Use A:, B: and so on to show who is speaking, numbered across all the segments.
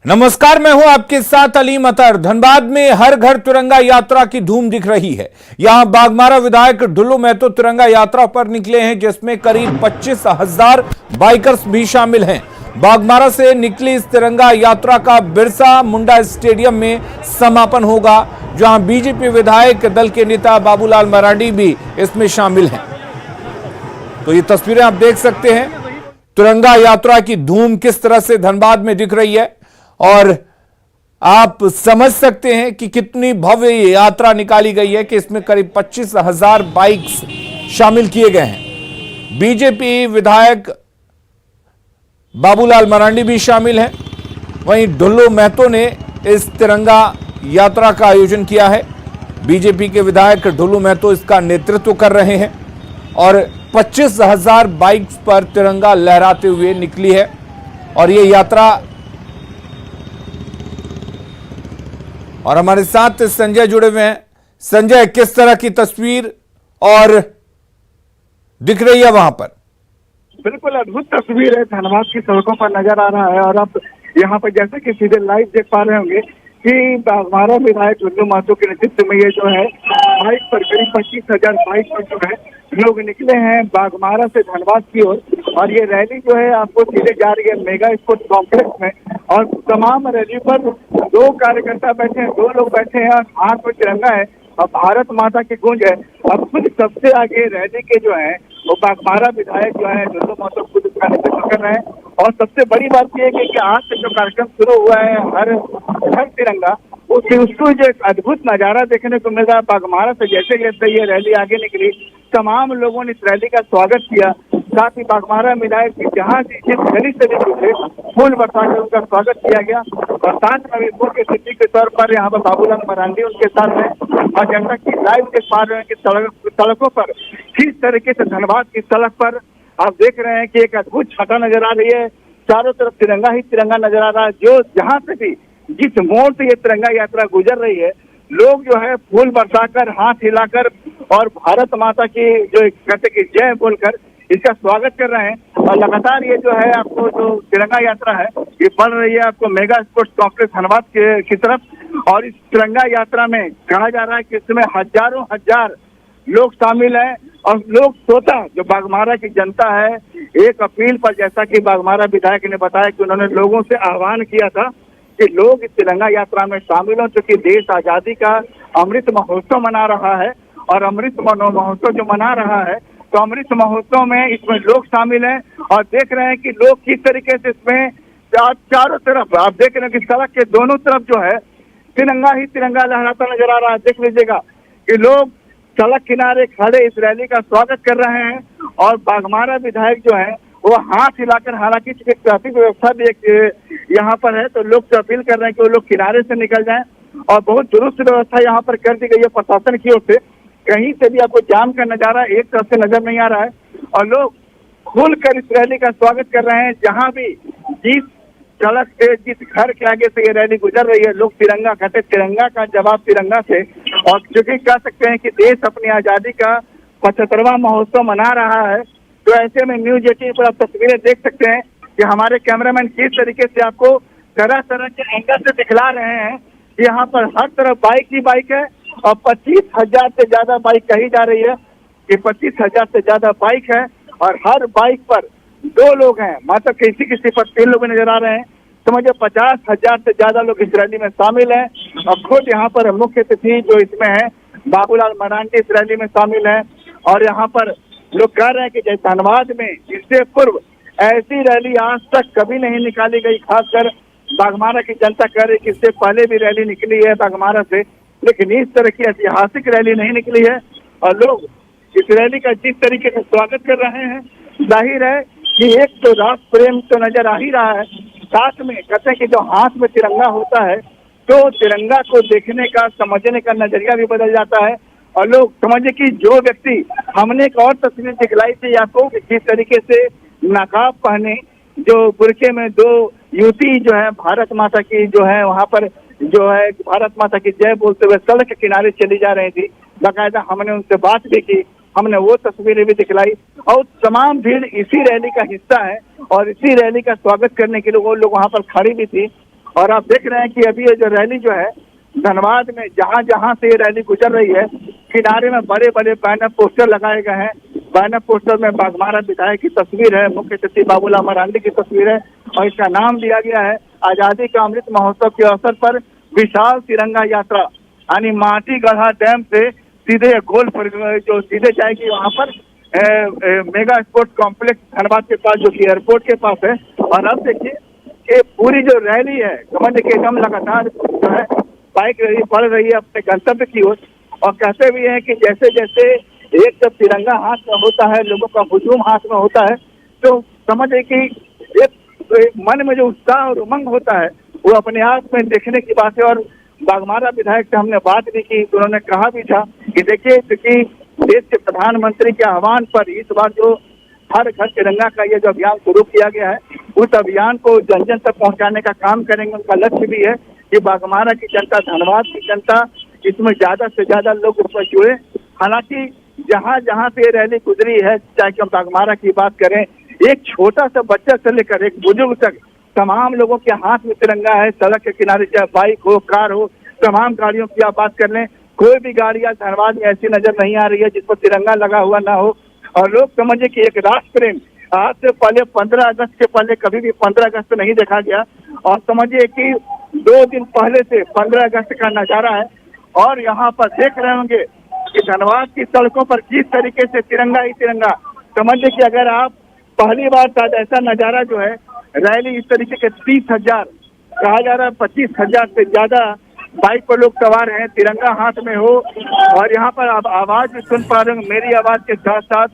A: नमस्कार, मैं हूं आपके साथ अलीम अतर। धनबाद में हर घर तिरंगा यात्रा की धूम दिख रही है। यहां बाघमारा विधायक ढुल्लू महतो तिरंगा यात्रा पर निकले हैं, जिसमें करीब 25,000 बाइकर्स भी शामिल हैं। बाघमारा से निकली इस तिरंगा यात्रा का बिरसा मुंडा स्टेडियम में समापन होगा, जहां बीजेपी विधायक दल के नेता बाबूलाल मरांडी भी इसमें शामिल हैं। तो ये तस्वीरें आप देख सकते हैं, तिरंगा यात्रा की धूम किस तरह से धनबाद में दिख रही है और आप समझ सकते हैं कि कितनी भव्य यात्रा निकाली गई है कि इसमें करीब 25,000 बाइक्स शामिल किए गए हैं। बीजेपी विधायक बाबूलाल मरांडी भी शामिल हैं। वहीं ढुल्लू महतो ने इस तिरंगा यात्रा का आयोजन किया है। बीजेपी के विधायक ढुल्लू महतो इसका नेतृत्व कर रहे हैं और 25,000 बाइक्स पर तिरंगा लहराते हुए निकली है। और ये यात्रा, और हमारे साथ संजय जुड़े हुए हैं। संजय, किस तरह की तस्वीर और दिख रही है वहां पर?
B: बिल्कुल अद्भुत तस्वीर है, धनबाद की सड़कों पर नजर आ रहा है। और आप यहाँ पर जैसे कि सीधे लाइव देख पा रहे होंगे कि हमारा विधायक ढुल्लू महतो के नेतृत्व में ये जो है बाइक पर करीब 25,000 बाइक पर जो है लोग निकले हैं बाघमारा से धनबाद की ओर। और ये रैली जो है आपको सीधे जा रही है मेगा स्पोर्ट्स कॉम्प्लेक्स में। और तमाम रैली पर दो कार्यकर्ता बैठे हैं, दो लोग बैठे हैं और हाथ में तिरंगा है और भारत माता की गूंज है। और खुद सबसे आगे रैली के जो है वो बाघमारा विधायक जो है ढुल्लू महतो खुद उसका नेतृत्व कर रहे हैं। और सबसे बड़ी बात यह है कि आज से जो कार्यक्रम शुरू हुआ है हर घर तिरंगा, उसको जो एक अद्भुत नजारा देखने को मिल रहा है। बाघमारा से जैसे जैसे ये रैली आगे निकली, तमाम लोगों ने इस रैली का स्वागत किया। साथ ही बाघमारा विधायक जहाँ जिस गली से भी गुजरे फूल बरसाकर उनका स्वागत किया गया। और साथ में अभी मुख्य अतिथि के तौर पर यहाँ पर बाबूलाल मरांडी उनके साथ हैं। और जैसा की लाइव देख पा रहे हैं कि सड़कों पर किस तरीके से धनबाद की सड़क पर आप देख रहे हैं कि एक अद्भुत छटा नजर आ रही है। चारों तरफ तिरंगा ही तिरंगा नजर आ रहा है। जो जहाँ से भी जिस मोड़ से ये तिरंगा यात्रा गुजर रही है, लोग जो है फूल बरसाकर, हाथ हिलाकर और भारत माता की जो कहते कि जय बोलकर इसका स्वागत कर रहे हैं। और लगातार ये जो है आपको जो तिरंगा यात्रा है ये बढ़ रही है आपको मेगा स्पोर्ट्स कॉम्प्लेक्स धनबाद की तरफ। और इस तिरंगा यात्रा में कहा जा रहा है कि इसमें हजारों हजार लोग शामिल हैं। और लोग श्रोता जो बाघमारा की जनता है, एक अपील पर जैसा कि बाघमारा विधायक ने बताया कि उन्होंने लोगों से आह्वान किया था कि लोग इस तिरंगा यात्रा में शामिल हों, क्योंकि देश आजादी का अमृत महोत्सव मना रहा है। और अमृत महोत्सव जो मना रहा है तो अमृत महोत्सव में इसमें लोग शामिल हैं। और देख रहे हैं कि लोग किस तरीके से इसमें चारों तरफ आप देख रहे हैं कि सड़क के दोनों तरफ जो है तिरंगा ही तिरंगा लहराता नजर आ रहा है। देख लीजिएगा कि लोग सड़क किनारे खड़े इस रैली का स्वागत कर रहे हैं। और बाघमारा विधायक जो है वो हाथ हिलाकर, हालांकि ट्रैफिक व्यवस्था भी एक यहाँ पर है तो लोग से अपील कर रहे हैं कि वो लोग किनारे से निकल जाएं। और बहुत दुरुस्त व्यवस्था यहाँ पर कर दी गई है प्रशासन की ओर से। कहीं से भी आपको जाम का नजारा एक तरफ से नजर नहीं आ रहा है। और लोग खुलकर इस रैली का स्वागत कर रहे हैं। जहाँ भी जिस सड़क से, जिस घर के आगे से ये रैली गुजर रही है, लोग तिरंगा कहते, तिरंगा का जवाब तिरंगा से। और क्योंकि कह सकते हैं कि देश अपनी आजादी का 75वां महोत्सव मना रहा है, तो ऐसे में न्यूज 18 पर आप तस्वीरें देख सकते हैं कि हमारे कैमरामैन किस तरीके से आपको तरह तरह के एंगल से दिखला रहे हैं। यहाँ पर हर तरफ बाइक ही बाइक है और 25,000 से ज्यादा बाइक कही जा रही है कि 25,000 से ज्यादा बाइक है। और हर बाइक पर दो लोग हैं, मतलब किसी पर 3 लोग नजर आ रहे हैं। समझिए 50,000 से ज्यादा लोग इस रैली में शामिल हैं। और खुद यहाँ पर मुख्य अतिथि जो इसमें है बाबूलाल मरांडी इस रैली में शामिल है। और यहाँ पर लोग कह रहे हैं कि जैसे धनबाद में इससे पूर्व ऐसी रैली आज तक कभी नहीं निकाली गई। खासकर बाघमारा की जनता कह रही है कि इससे पहले भी रैली निकली है बाघमारा से, लेकिन इस तरह की ऐतिहासिक रैली नहीं निकली है। और लोग इस रैली का जिस तरीके से स्वागत कर रहे हैं, जाहिर है कि एक तो राष्ट्र प्रेम तो नजर आ ही रहा है, साथ में कहते हैं कि जो हाथ में तिरंगा होता है तो तिरंगा को देखने का, समझने का नजरिया भी बदल जाता है। और लोग समझे कि जो व्यक्ति, हमने एक और तस्वीर दिखलाई थी आपको कि किस तरीके से नकाब पहने जो बुरके में 2 युवती जो है भारत माता की जो है वहां पर जो है भारत माता की जय बोलते हुए सड़क के किनारे चली जा रही थी। बाकायदा हमने उनसे बात भी की, हमने वो तस्वीरें भी दिखलाई। और तमाम भीड़ इसी रैली का हिस्सा है और इसी रैली का स्वागत करने के लिए वो लोग वहां पर खड़ी भी थी। और आप देख रहे हैं कि अभी ये जो रैली जो है धनबाद में जहां जहां से ये रैली गुजर रही है, किनारे में बड़े बड़े बैनर पोस्टर लगाए गए हैं। बैनर पोस्टर में बाघमारा विधायक की तस्वीर है, मुख्य सचिव बाबूलाल मरांडी की तस्वीर है और इसका नाम दिया गया है आजादी का अमृत महोत्सव के अवसर पर विशाल तिरंगा यात्रा, यानी माटी गढ़ा डैम से सीधे गोल पर जो सीधे जाएगी वहां पर मेगा स्पोर्ट्स कॉम्प्लेक्स धनबाद के पास जो कि एयरपोर्ट के पास है। और अब देखिए कि पूरी जो रैली है समझ के एकदम लगातार जो है बाइक रैली बढ़ रही है अपने गंतव्य की ओर। और कहते भी हैं कि जैसे जैसे एक जब तिरंगा हाथ में होता है, लोगों का हुजूम हाथ में होता है, तो समझे कि एक मन में जो उत्साह और उमंग होता है वो अपने आप में देखने की बात है। और बाघमारा विधायक से हमने बात भी की, उन्होंने कहा भी था कि देखिए क्योंकि देश के प्रधानमंत्री के आह्वान पर इस बार जो हर घर तिरंगा का ये जो अभियान शुरू किया गया है, उस अभियान को जन जन तक पहुंचाने का काम करेंगे। उनका लक्ष्य भी है कि बाघमारा की जनता, धनबाद की जनता इसमें ज्यादा से ज्यादा लोग उसमें जुड़े। हालांकि जहां जहां से ये रैली गुजरी है, चाहे हम बाघमारा की बात करें, एक छोटा सा बच्चा से लेकर एक बुजुर्ग तक तमाम लोगों के हाथ में तिरंगा है। सड़क के किनारे चाहे बाइक हो, कार हो, तमाम गाड़ियों की आप बात कर लें, कोई भी गाड़ी आज धनबाद में ऐसी नजर नहीं आ रही है जिस पर तिरंगा लगा हुआ ना हो। और लोग समझे कि एक राष्ट्र प्रेम आज से पहले 15 अगस्त के पहले कभी भी 15 अगस्त नहीं देखा गया। और समझिए कि 2 दिन पहले से 15 अगस्त का नजारा है। और यहाँ पर देख रहे होंगे कि धनबाद की सड़कों पर किस तरीके से तिरंगा ही तिरंगा। समझिए कि अगर आप पहली बार शायद ऐसा नजारा जो है रैली इस तरीके के 30,000 कहा जा रहा है, 25,000 से ज्यादा बाइक पर लोग सवार हैं, तिरंगा हाथ में हो। और यहाँ पर आप आवाज भी सुन पा रहे हो, मेरी आवाज के साथ साथ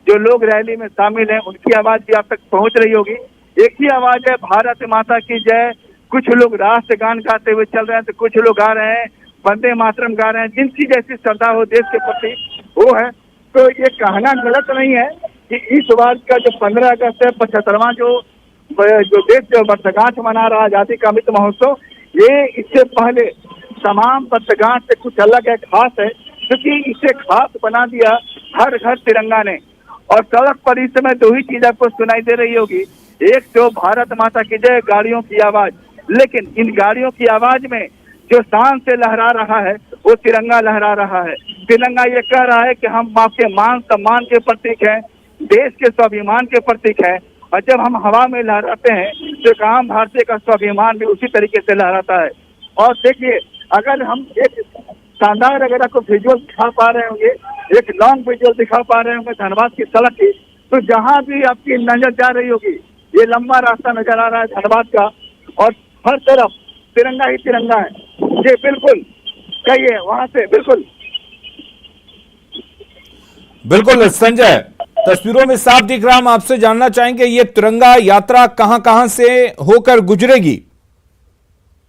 B: जो लोग रैली में शामिल हैं उनकी आवाज भी आप तक पहुंच रही होगी। एक ही आवाज है, भारत माता की जय। कुछ लोग राष्ट्रगान गाते हुए चल रहे हैं तो कुछ लोग गा रहे हैं वंदे मातरम गा रहे हैं। जिनकी जैसी श्रद्धा हो देश के प्रति वो है। तो ये कहना गलत नहीं है कि इस बार का जो 15 अगस्त है, 75वां जो देश जो वर्षगांठ मना रहा आजादी का अमृत महोत्सव, ये इससे पहले तमाम वर्षगांठ से कुछ अलग है, खास है, क्योंकि इसे खास बना दिया हर घर तिरंगा ने। और सड़क पर इस समय 2 ही चीज आपको सुनाई दे रही होगी, एक तो भारत माता की जय, गाड़ियों की आवाज। लेकिन इन गाड़ियों की आवाज में जो शान से लहरा रहा है वो तिरंगा लहरा रहा है। तिरंगा ये कह रहा है कि हम आपके मान सम्मान के प्रतीक हैं, देश के स्वाभिमान के प्रतीक हैं। और जब हम हवा में लहराते हैं तो एक आम भारतीय का स्वाभिमान भी उसी तरीके से लहराता है। और देखिए अगर हम एक शानदार अगर आपको विजुअल दिखा पा रहे होंगे, एक लॉन्ग विजुअल दिखा पा रहे होंगे धनबाद की सड़क की, तो जहां भी आपकी नजर जा रही होगी ये लंबा रास्ता नजर आ रहा है धनबाद का और हर तरफ तिरंगा ही तिरंगा है। जी बिल्कुल, कहिए वहां से। बिल्कुल
A: बिल्कुल संजय, तस्वीरों में साफ दिख रहा। हम आपसे जानना चाहेंगे ये तिरंगा यात्रा कहां से होकर गुजरेगी?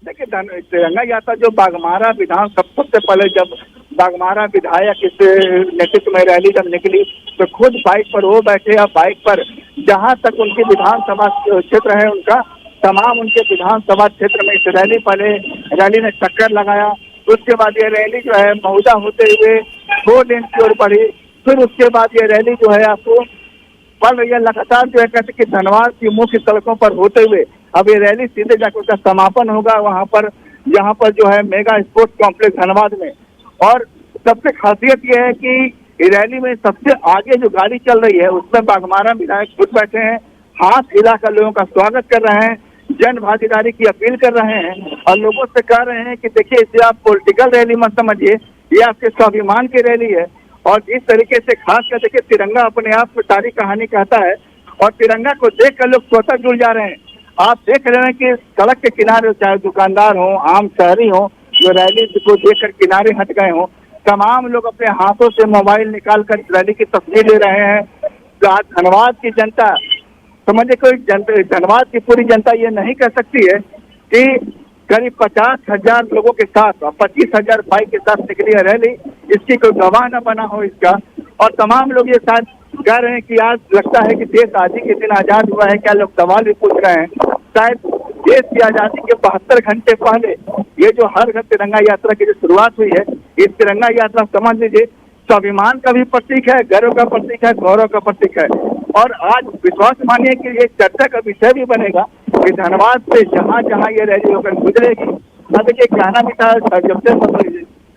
B: देखिए तिरंगा यात्रा जो बाघमारा विधान सबसे पहले जब बाघमारा विधायक इस नेतृत्व में रैली जब निकली तो खुद बाइक पर वो बैठे, या बाइक पर जहां तक उनकी विधानसभा क्षेत्र है उनका तमाम उनके विधानसभा क्षेत्र में इस रैली ने चक्कर लगाया। उसके बाद ये रैली जो है महुदा होते हुए 4 लेन की ओर बढ़ी। फिर उसके बाद ये रैली जो है आपको बढ़ रही है लगातार जो है कहते कि धनबाद की मुख्य सड़कों पर होते हुए अब ये रैली सीधे जाकर उसका समापन होगा वहां पर, जहां पर जो है मेगा स्पोर्ट्स कॉम्प्लेक्स धनबाद में। और सबसे खासियत ये है कि रैली में सबसे आगे जो गाड़ी चल रही है उसमें बाघमारा विधायक खुद बैठे हैं, हाथ हिलाकर लोगों का स्वागत कर रहे हैं, जन भागीदारी की अपील कर रहे हैं और लोगों से कह रहे हैं कि देखिए इसे आप पॉलिटिकल रैली मत समझिए, ये आपके स्वाभिमान की रैली है। और जिस तरीके से खास कर देखिए तिरंगा अपने आप में सारी कहानी कहता है और तिरंगा को देखकर लोग स्वतः जुड़ जा रहे हैं। आप देख रहे हैं कि सड़क के किनारे चाहे दुकानदार हो, आम शहरी हो, जो रैली को देखकर किनारे हट गए हो, तमाम लोग अपने हाथों से मोबाइल निकाल कर रैली की तस्वीर ले रहे हैं। तो आज धनबाद की जनता समझे, कोई धनबाद की पूरी जनता ये नहीं कह सकती है कि करीब 50,000 लोगों के साथ और 25,000 बाइक के साथ निकली है रैली, इसकी कोई गवाह न बना हो इसका। और तमाम लोग ये साथ कह रहे हैं कि आज लगता है कि देश आज ही के दिन आजाद हुआ है क्या। लोग सवाल भी पूछ रहे हैं शायद देश की आजादी के 72 घंटे पहले ये जो हर घर तिरंगा यात्रा की जो शुरुआत हुई है, इस तिरंगा यात्रा समझ लीजिए स्वाभिमान का भी प्रतीक है, गर्व का प्रतीक है, गौरव का प्रतीक है। और आज विश्वास मानिए कि ये चर्चा का विषय भी बनेगा कि धनबाद से जहाँ जहाँ ये रैली होकर गुजरेगी। अब देखिए कहना भी था,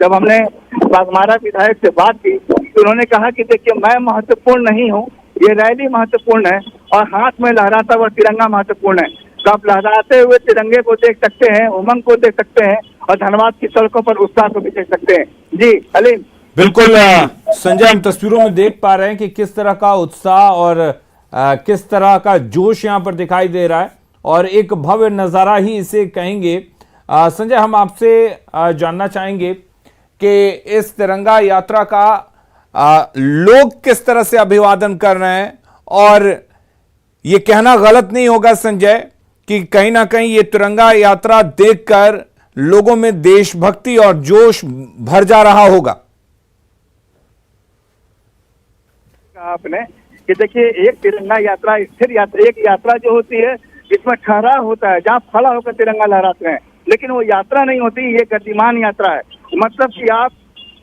B: जब हमने बाघमारा विधायक से बात की तो उन्होंने कहा कि देखिए मैं महत्वपूर्ण नहीं हूँ, ये रैली महत्वपूर्ण है और हाथ में लहराता हुआ तिरंगा महत्वपूर्ण है। तो आप लहराते हुए तिरंगे को देख सकते हैं, उमंग को देख सकते हैं और धनबाद की सड़कों पर उत्साह को भी देख सकते हैं। जी अलीम।
A: बिल्कुल संजय, हम तस्वीरों में देख पा रहे हैं कि किस तरह का उत्साह और किस तरह का जोश यहाँ पर दिखाई दे रहा है और एक भव्य नजारा ही इसे कहेंगे। संजय, हम आपसे जानना चाहेंगे कि इस तिरंगा यात्रा का लोग किस तरह से अभिवादन कर रहे हैं, और ये कहना गलत नहीं होगा संजय कि कहीं ना कहीं ये तिरंगा यात्रा देखकर लोगों में देशभक्ति और जोश भर जा रहा होगा।
B: आपने कि देखिए एक तिरंगा यात्रा स्थिर यात्रा, एक यात्रा जो होती है इसमें ठहराव होता है, जहाँ खड़ा होकर तिरंगा लहराते हैं, लेकिन वो यात्रा नहीं होती, ये गतिमान यात्रा है। मतलब कि आप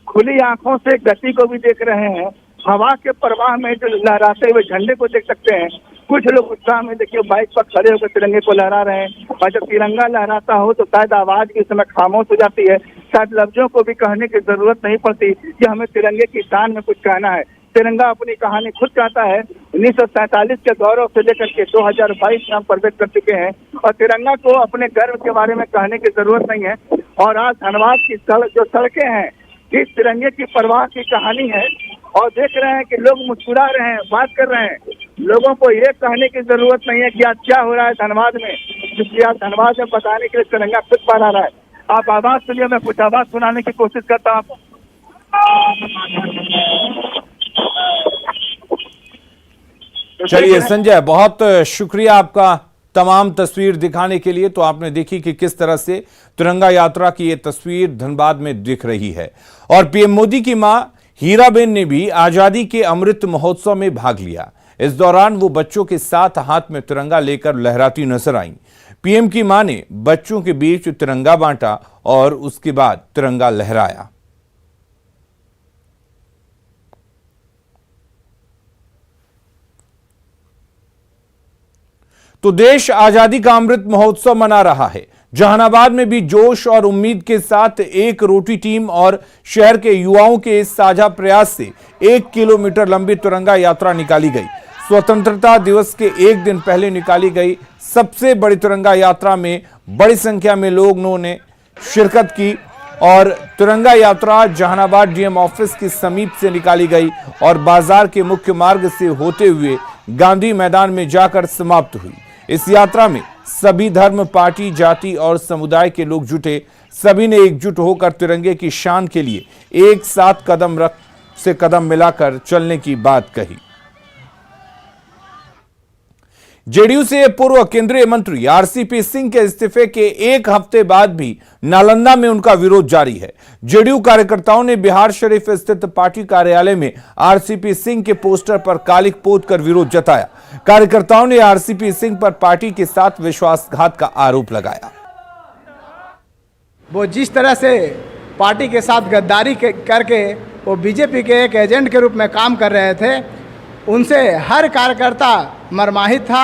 B: खुली आंखों से गति को भी देख रहे हैं, हवा के प्रवाह में जो लहराते हुए झंडे को देख सकते हैं। कुछ लोग उत्साह में देखिए बाइक पर खड़े होकर तिरंगे को लहरा रहे हैं, और जब तिरंगा लहराता हो तो शायद आवाज भी उस समय खामोश हो जाती है, शायद लफ्जों को भी कहने की जरूरत नहीं पड़ती कि हमें तिरंगे की शान में कुछ कहना है। तिरंगा अपनी कहानी खुद कहता है। 1947 के गौरव से लेकर के 2022 में हम प्रवेश कर चुके हैं और तिरंगा को अपने गर्व के बारे में कहने की जरूरत नहीं है। और आज धनबाद की जो सड़कें हैं, इस तिरंगे की परवाह की कहानी है और देख रहे हैं कि लोग मुस्कुरा रहे हैं, बात कर रहे हैं। लोगों को ये कहने की जरूरत नहीं है कि आज क्या हो रहा है धनबाद में, क्योंकि आज धनबाद में बताने के लिए तिरंगा खुद फहरा रहा है। आप आवाज सुनिए, मैं कुछ आवाज सुनाने की कोशिश करता हूँ आपको।
A: चलिए संजय, बहुत शुक्रिया आपका तमाम तस्वीर दिखाने के लिए। तो आपने देखी कि किस तरह से तिरंगा यात्रा की ये तस्वीर धनबाद में दिख रही है। और पीएम मोदी की मां हीराबेन ने भी आजादी के अमृत महोत्सव में भाग लिया। इस दौरान वो बच्चों के साथ हाथ में तिरंगा लेकर लहराती नजर आईं। पीएम की मां ने बच्चों के बीच तिरंगा बांटा और उसके बाद तिरंगा लहराया। तो देश आजादी का अमृत महोत्सव मना रहा है। जहानाबाद में भी जोश और उम्मीद के साथ एक रोटी टीम और शहर के युवाओं के इस साझा प्रयास से 1 किलोमीटर लंबी तिरंगा यात्रा निकाली गई। स्वतंत्रता दिवस के एक दिन पहले निकाली गई सबसे बड़ी तिरंगा यात्रा में बड़ी संख्या में लोगों ने शिरकत की और तिरंगा यात्रा जहानाबाद डीएम ऑफिस के समीप से निकाली गई और बाजार के मुख्य मार्ग से होते हुए गांधी मैदान में जाकर समाप्त हुई। इस यात्रा में सभी धर्म, पार्टी, जाति और समुदाय के लोग जुटे। सभी ने एकजुट होकर तिरंगे की शान के लिए एक साथ कदम मिलाकर चलने की बात कही। जेडीयू से पूर्व केंद्रीय मंत्री आरसीपी सिंह के इस्तीफे के एक हफ्ते बाद भी नालंदा में उनका विरोध जारी है। जेडीयू कार्यकर्ताओं ने बिहार शरीफ स्थित पार्टी कार्यालय में आरसीपी सिंह के पोस्टर पर कालिख पोत कर विरोध जताया। कार्यकर्ताओं ने आरसीपी सिंह पर पार्टी के साथ विश्वासघात का आरोप लगाया।
C: वो जिस तरह से पार्टी के साथ गद्दारी करके वो बीजेपी के एक एजेंट के रूप में काम कर रहे थे, उनसे हर कार्यकर्ता मरमाहित था।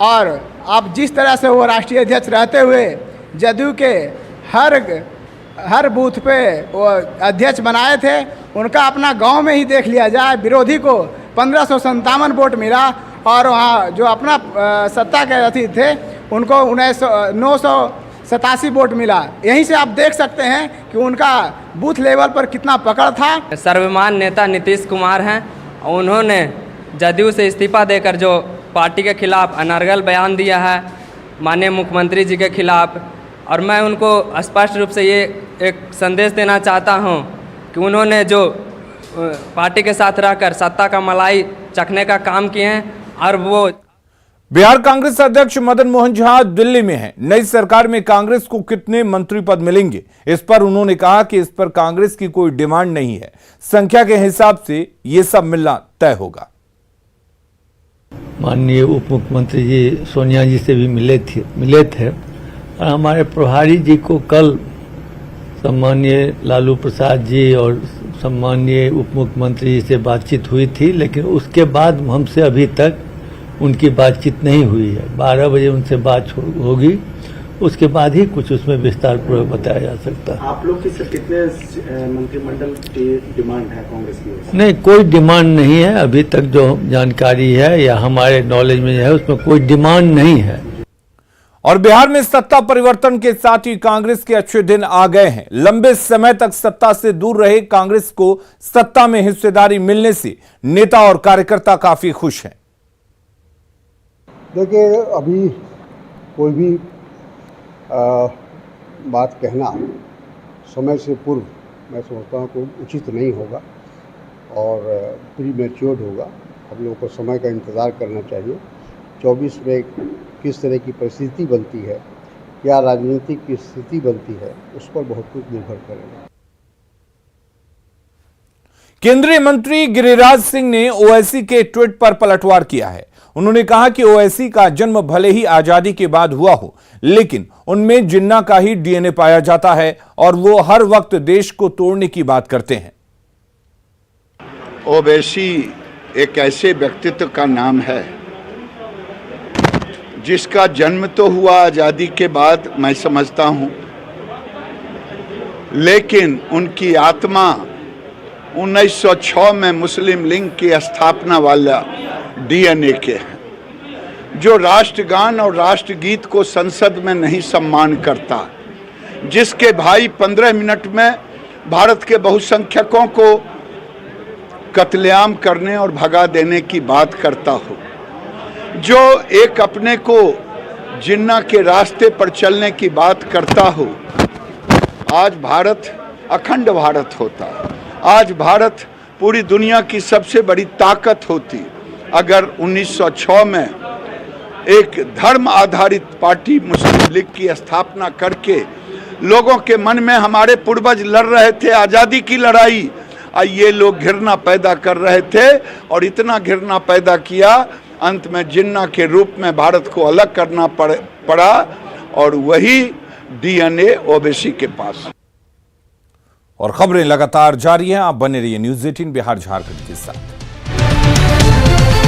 C: और अब जिस तरह से वो राष्ट्रीय अध्यक्ष रहते हुए जदयू के हर बूथ पे वो अध्यक्ष बनाए थे, उनका अपना गांव में ही देख लिया जाए, विरोधी को 1557 वोट मिला और वहाँ जो अपना सत्ता के अथी थे उनको 987 वोट मिला। यहीं से आप देख सकते हैं कि उनका बूथ लेवल पर कितना पकड़ था।
D: सर्वमान्य नेता नीतीश कुमार हैं, उन्होंने जदयू से इस्तीफा देकर जो पार्टी के खिलाफ अनर्गल बयान दिया है माननीय मुख्यमंत्री जी के खिलाफ, और मैं उनको स्पष्ट रूप से ये एक संदेश देना चाहता हूँ कि उन्होंने जो पार्टी के साथ रहकर सत्ता का मलाई चखने का काम किए हैं और वो
A: बिहार कांग्रेस अध्यक्ष मदन मोहन झा दिल्ली में हैं। नई सरकार में कांग्रेस को कितने मंत्री पद मिलेंगे, इस पर उन्होंने कहा कि इस पर कांग्रेस की कोई डिमांड नहीं है, संख्या के हिसाब से ये सब मिलना तय होगा।
E: माननीय उप मुख्यमंत्री जी सोनिया जी से भी मिले थे और हमारे प्रभारी जी को कल सम्माननीय लालू प्रसाद जी और सम्माननीय उप मुख्यमंत्री जी से बातचीत हुई थी, लेकिन उसके बाद हमसे अभी तक उनकी बातचीत नहीं हुई है। 12 बजे उनसे बात होगी, उसके बाद ही कुछ उसमें विस्तार पूर्वक बताया जा सकता है।
F: आप लोग की सर कितने मंत्रिमंडल की डिमांड है कांग्रेस की ओर से?
E: नहीं, कोई डिमांड नहीं है अभी तक, जो जानकारी है या हमारे नॉलेज में है उसमें कोई डिमांड नहीं है।
A: और बिहार में सत्ता परिवर्तन के साथ ही कांग्रेस के अच्छे दिन आ गए हैं। लंबे समय तक सत्ता से दूर रहे कांग्रेस को सत्ता में हिस्सेदारी मिलने से नेता और कार्यकर्ता काफी खुश हैं।
G: देखिए, अभी कोई भी बात कहना समय से पूर्व मैं समझता हूँ कोई उचित नहीं होगा और प्री मैच्योर्ड होगा। हम लोगों को समय का इंतज़ार करना चाहिए। 24 में किस तरह की परिस्थिति बनती है, क्या राजनीतिक की स्थिति बनती है, उस पर बहुत कुछ निर्भर करेगा।
A: केंद्रीय मंत्री गिरिराज सिंह ने ओवैसी के ट्वीट पर पलटवार किया है। उन्होंने कहा कि ओवैसी का जन्म भले ही आजादी के बाद हुआ हो, लेकिन उनमें जिन्ना का ही डीएनए पाया जाता है और वो हर वक्त देश को तोड़ने की बात करते हैं।
H: ओवैसी एक ऐसे व्यक्तित्व का नाम है जिसका जन्म तो हुआ आजादी के बाद, मैं समझता हूं, लेकिन उनकी आत्मा 1906 में मुस्लिम लीग की स्थापना वाला डीएनए के हैं, जो राष्ट्रगान और राष्ट्रगीत को संसद में नहीं सम्मान करता, जिसके भाई 15 मिनट में भारत के बहुसंख्यकों को कत्लेआम करने और भगा देने की बात करता हो, जो एक अपने को जिन्ना के रास्ते पर चलने की बात करता हो। आज भारत अखंड भारत होता, आज भारत पूरी दुनिया की सबसे बड़ी ताकत होती अगर 1906 में एक धर्म आधारित पार्टी मुस्लिम लीग की स्थापना करके लोगों के मन में, हमारे पूर्वज लड़ रहे थे आज़ादी की लड़ाई, ये लोग घृणा पैदा कर रहे थे और इतना घृणा पैदा किया, अंत में जिन्ना के रूप में भारत को अलग करना पड़ा और वही डीएनए ओवैसी के पास।
A: और खबरें लगातार जारी हैं, आप बने रहिए न्यूज़ 18 बिहार झारखंड के साथ।